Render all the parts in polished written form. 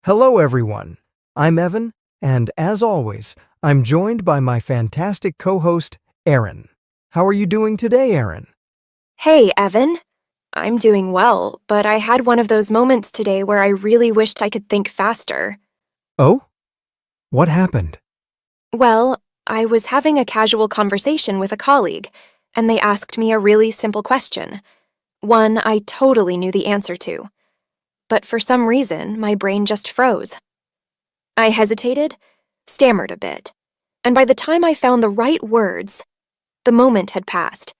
Hello, everyone. I'm Evan, and as always, I'm joined by my fantastic co-host, Erin. How are you doing today, Erin? Hey, Evan. I'm doing well, but I had one of those moments today where I really wished I could think faster. Oh? What happened? Well, I was having a casual conversation with a colleague, and they asked me a really simple question, one I totally knew the answer to. But for some reason, my brain just froze. I hesitated, stammered a bit, and by the time I found the right words, the moment had passed,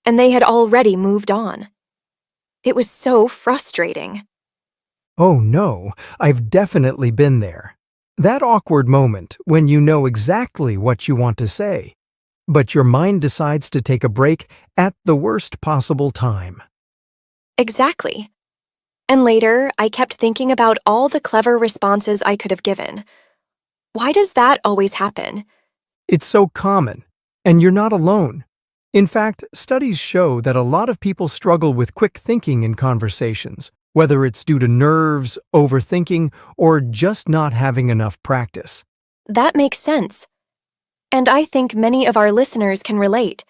and they had already moved on. It was so frustrating. Oh no, I've definitely been there. That awkward moment when you know exactly what you want to say, but your mind decides to take a break at the worst possible time. Exactly. And later, I kept thinking about all the clever responses I could have given. Why does that always happen? It's so common, and you're not alone. In fact, studies show that a lot of people struggle with quick thinking in conversations, whether it's due to nerves, overthinking, or just not having enough practice. That makes sense. And I think many of our listeners can relate,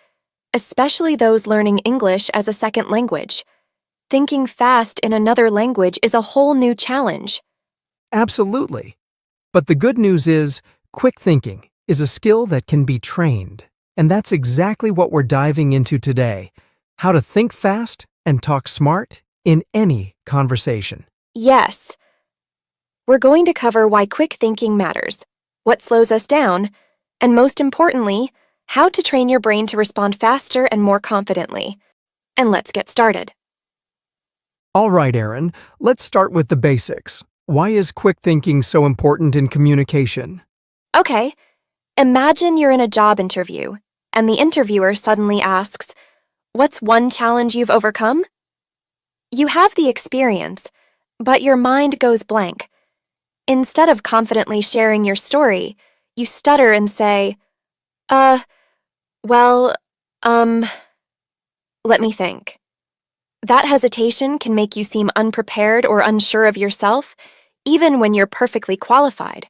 especially those learning English as a second language. Thinking fast in another language is a whole new challenge. Absolutely. But the good news is, quick thinking is a skill that can be trained. And that's exactly what we're diving into today: how to think fast and talk smart in any conversation. Yes, we're going to cover why quick thinking matters, what slows us down, and most importantly, how to train your brain to respond faster and more confidently. And let's get started. All right, Aaron, let's start with the basics. Why is quick thinking so important in communication? Okay, imagine you're in a job interview, and the interviewer suddenly asks, "What's one challenge you've overcome?" You have the experience, but your mind goes blank. Instead of confidently sharing your story, you stutter and say, uh, well, um, let me think. That hesitation can make you seem unprepared or unsure of yourself, even when you're perfectly qualified.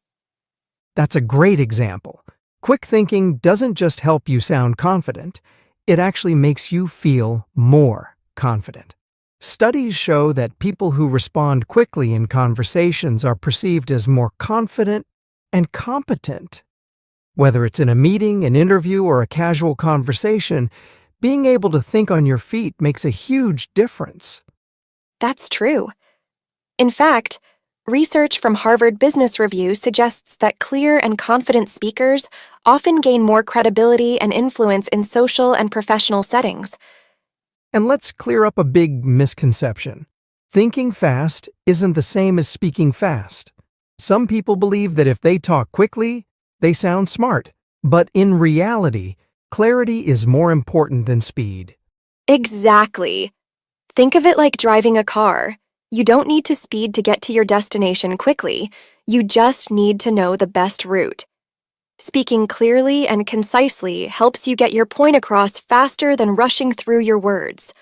That's a great example. Quick thinking doesn't just help you sound confident, it actually makes you feel more confident. Studies show that people who respond quickly in conversations are perceived as more confident and competent. Whether it's in a meeting, an interview, or a casual conversation, being able to think on your feet makes a huge difference. That's true. In fact, research from Harvard Business Review suggests that clear and confident speakers often gain more credibility and influence in social and professional settings. And let's clear up a big misconception. Thinking fast isn't the same as speaking fast. Some people believe that if they talk quickly, they sound smart. But in reality, clarity is more important than speed. Exactly. Think of it like driving a car. You don't need to speed to get to your destination quickly. You just need to know the best route. Speaking clearly and concisely helps you get your point across faster than rushing through your words.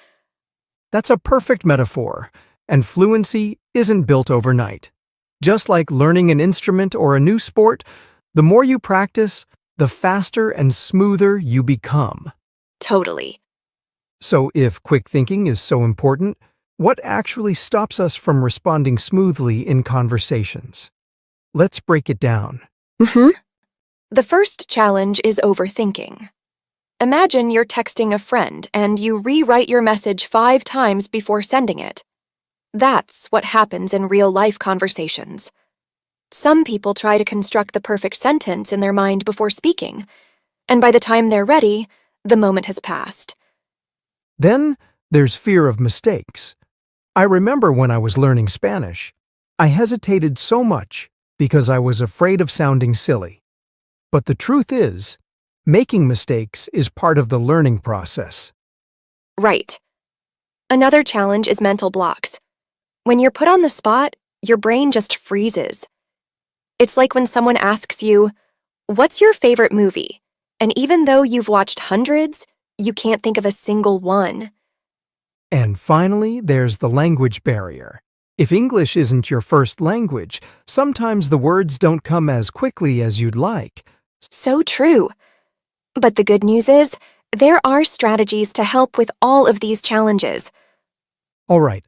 That's a perfect metaphor, and fluency isn't built overnight. Just like learning an instrument or a new sport, the more you practice, the faster and smoother you become. Totally. So if quick thinking is so important, what actually stops us from responding smoothly in conversations? Let's break it down. The first challenge is overthinking. Imagine you're texting a friend and you rewrite your message 5 times before sending it. That's what happens in real-life conversations. Some people try to construct the perfect sentence in their mind before speaking, and by the time they're ready, the moment has passed. Then there's fear of mistakes. I remember when I was learning Spanish, I hesitated so much because I was afraid of sounding silly. But the truth is, making mistakes is part of the learning process. Right. Another challenge is mental blocks. When you're put on the spot, your brain just freezes. It's like when someone asks you, "What's your favorite movie?" And even though you've watched hundreds, you can't think of a single one. And finally, there's the language barrier. If English isn't your first language, sometimes the words don't come as quickly as you'd like. So true. But the good news is, there are strategies to help with all of these challenges. All right,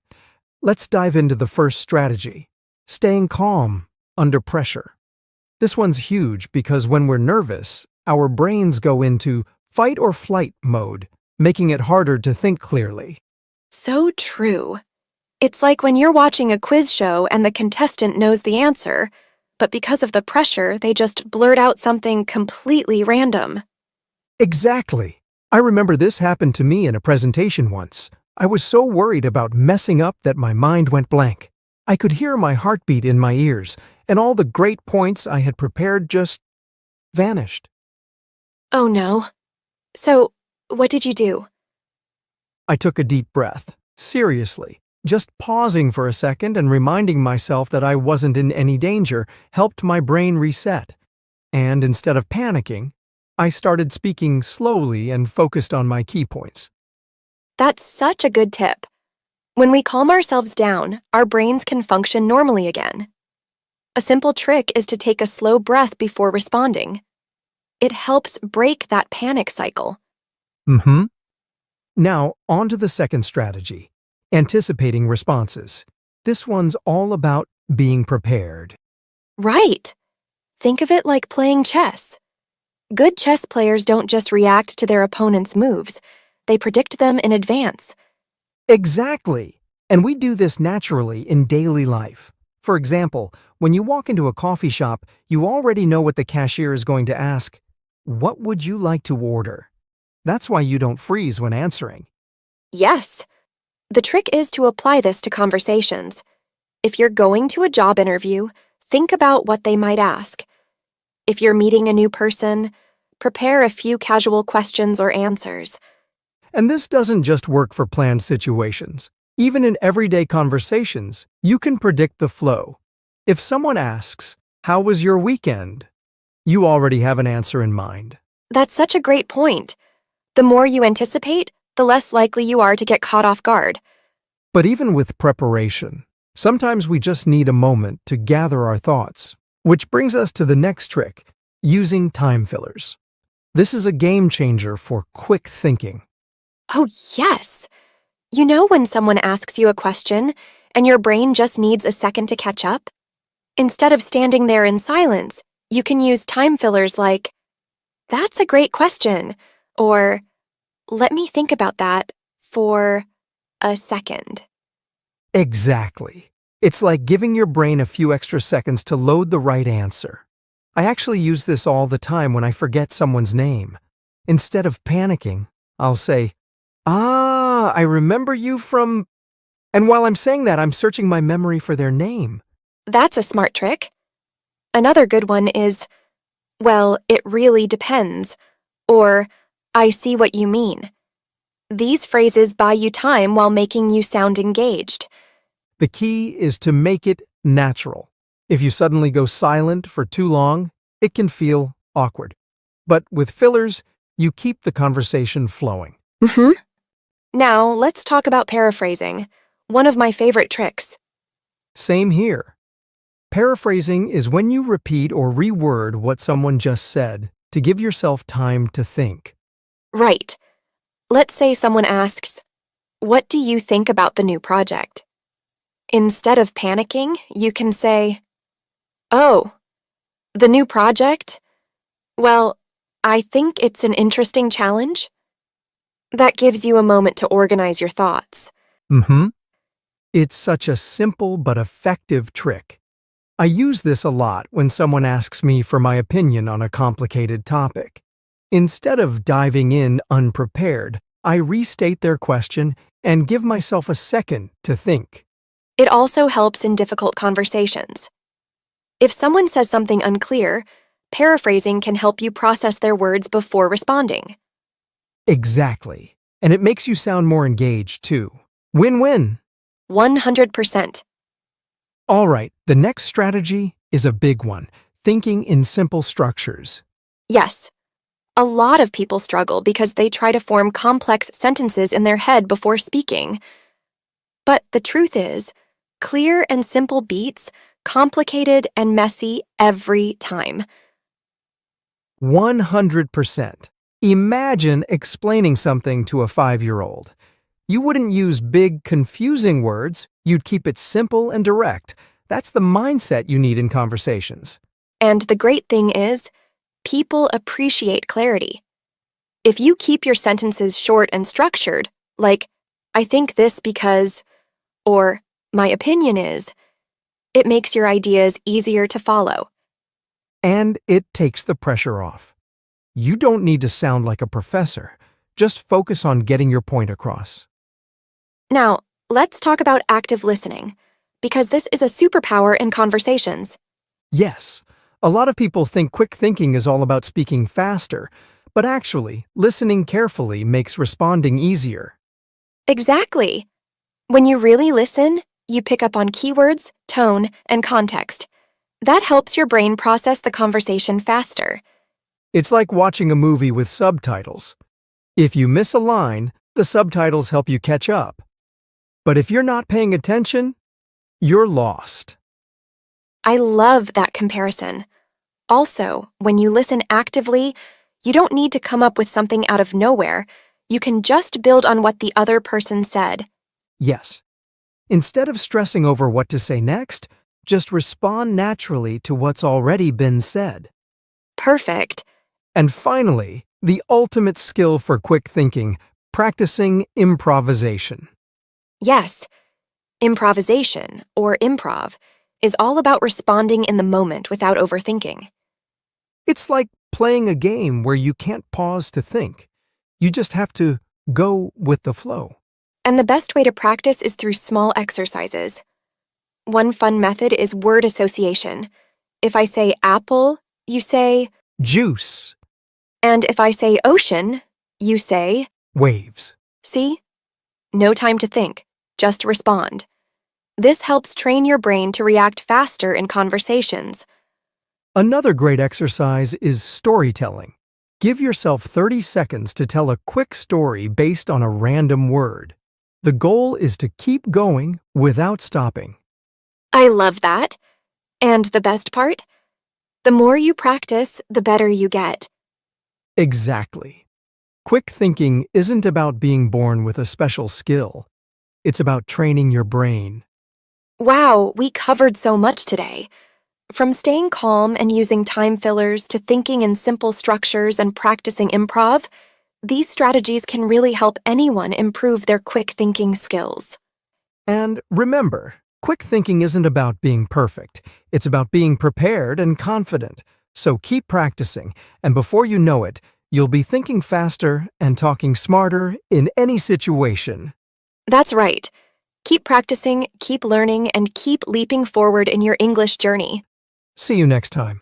let's dive into the first strategy, staying calm under pressure. This one's huge because when we're nervous, our brains go into fight or flight mode, making it harder to think clearly. So true. It's like when you're watching a quiz show and the contestant knows the answer, but because of the pressure, they just blurt out something completely random. Exactly. I remember this happened to me in a presentation once. I was so worried about messing up that my mind went blank. I could hear my heartbeat in my ears, and all the great points I had prepared just vanished. Oh no. So, what did you do? I took a deep breath, seriously. Just pausing for a second and reminding myself that I wasn't in any danger helped my brain reset. And instead of panicking, I started speaking slowly and focused on my key points. That's such a good tip. When we calm ourselves down, our brains can function normally again. A simple trick is to take a slow breath before responding. It helps break that panic cycle. Now, on to the second strategy, anticipating responses. This one's all about being prepared. Right. Think of it like playing chess. Good chess players don't just react to their opponent's moves, they predict them in advance. Exactly! And we do this naturally in daily life. For example, when you walk into a coffee shop, you already know what the cashier is going to ask. What would you like to order? That's why you don't freeze when answering. Yes. The trick is to apply this to conversations. If you're going to a job interview, think about what they might ask. If you're meeting a new person, prepare a few casual questions or answers. And this doesn't just work for planned situations. Even in everyday conversations, you can predict the flow. If someone asks, "How was your weekend?" you already have an answer in mind. That's such a great point. The more you anticipate, the less likely you are to get caught off guard. But even with preparation, sometimes we just need a moment to gather our thoughts. Which brings us to the next trick, using time fillers. This is a game changer for quick thinking. Oh, yes. You know when someone asks you a question and your brain just needs a second to catch up? Instead of standing there in silence, you can use time fillers like, "That's a great question," or "Let me think about that for a second." Exactly. It's like giving your brain a few extra seconds to load the right answer. I actually use this all the time when I forget someone's name. Instead of panicking, I'll say, I remember you from... And while I'm saying that, I'm searching my memory for their name. That's a smart trick. Another good one is, "Well, it really depends," or "I see what you mean." These phrases buy you time while making you sound engaged. The key is to make it natural. If you suddenly go silent for too long, it can feel awkward. But with fillers, you keep the conversation flowing. Now, let's talk about paraphrasing, one of my favorite tricks. Same here. Paraphrasing is when you repeat or reword what someone just said to give yourself time to think. Right. Let's say someone asks, "What do you think about the new project?" Instead of panicking, you can say, "Oh, the new project? Well, I think it's an interesting challenge." That gives you a moment to organize your thoughts. It's such a simple but effective trick. I use this a lot when someone asks me for my opinion on a complicated topic. Instead of diving in unprepared, I restate their question and give myself a second to think. It also helps in difficult conversations. If someone says something unclear, paraphrasing can help you process their words before responding. Exactly. And it makes you sound more engaged, too. Win-win. 100%. All right, the next strategy is a big one, thinking in simple structures. Yes. A lot of people struggle because they try to form complex sentences in their head before speaking. But the truth is, Clear and simple beats, complicated and messy every time. 100%. Imagine explaining something to a 5-year-old. You wouldn't use big, confusing words. You'd keep it simple and direct. That's the mindset you need in conversations. And the great thing is, people appreciate clarity. If you keep your sentences short and structured, like, I think this because, or my opinion is, it makes your ideas easier to follow. And it takes the pressure off. You don't need to sound like a professor. Just focus on getting your point across. Now, let's talk about active listening, because this is a superpower in conversations. Yes, a lot of people think quick thinking is all about speaking faster, but actually, listening carefully makes responding easier. Exactly. When you really listen, you pick up on keywords, tone, and context. That helps your brain process the conversation faster. It's like watching a movie with subtitles. If you miss a line, the subtitles help you catch up. But if you're not paying attention, you're lost. I love that comparison. Also, when you listen actively, you don't need to come up with something out of nowhere. You can just build on what the other person said. Yes. Instead of stressing over what to say next, just respond naturally to what's already been said. Perfect. And finally, the ultimate skill for quick thinking, practicing improvisation. Yes, improvisation, or improv, is all about responding in the moment without overthinking. It's like playing a game where you can't pause to think. You just have to go with the flow. And the best way to practice is through small exercises. One fun method is word association. If I say apple, you say, Juice. and if I say ocean, you say, Waves. see? No time to think, just respond. This helps train your brain to react faster in conversations. Another great exercise is storytelling. Give yourself 30 seconds to tell a quick story based on a random word. The goal is to keep going without stopping. I love that. And the best part? The more you practice, the better you get. Exactly. Quick thinking isn't about being born with a special skill. It's about training your brain. Wow, we covered so much today. From staying calm and using time fillers to thinking in simple structures and practicing improv, these strategies can really help anyone improve their quick thinking skills. And remember, quick thinking isn't about being perfect. It's about being prepared and confident. So keep practicing, and before you know it, you'll be thinking faster and talking smarter in any situation. That's right. Keep practicing, keep learning, and keep leaping forward in your English journey. See you next time.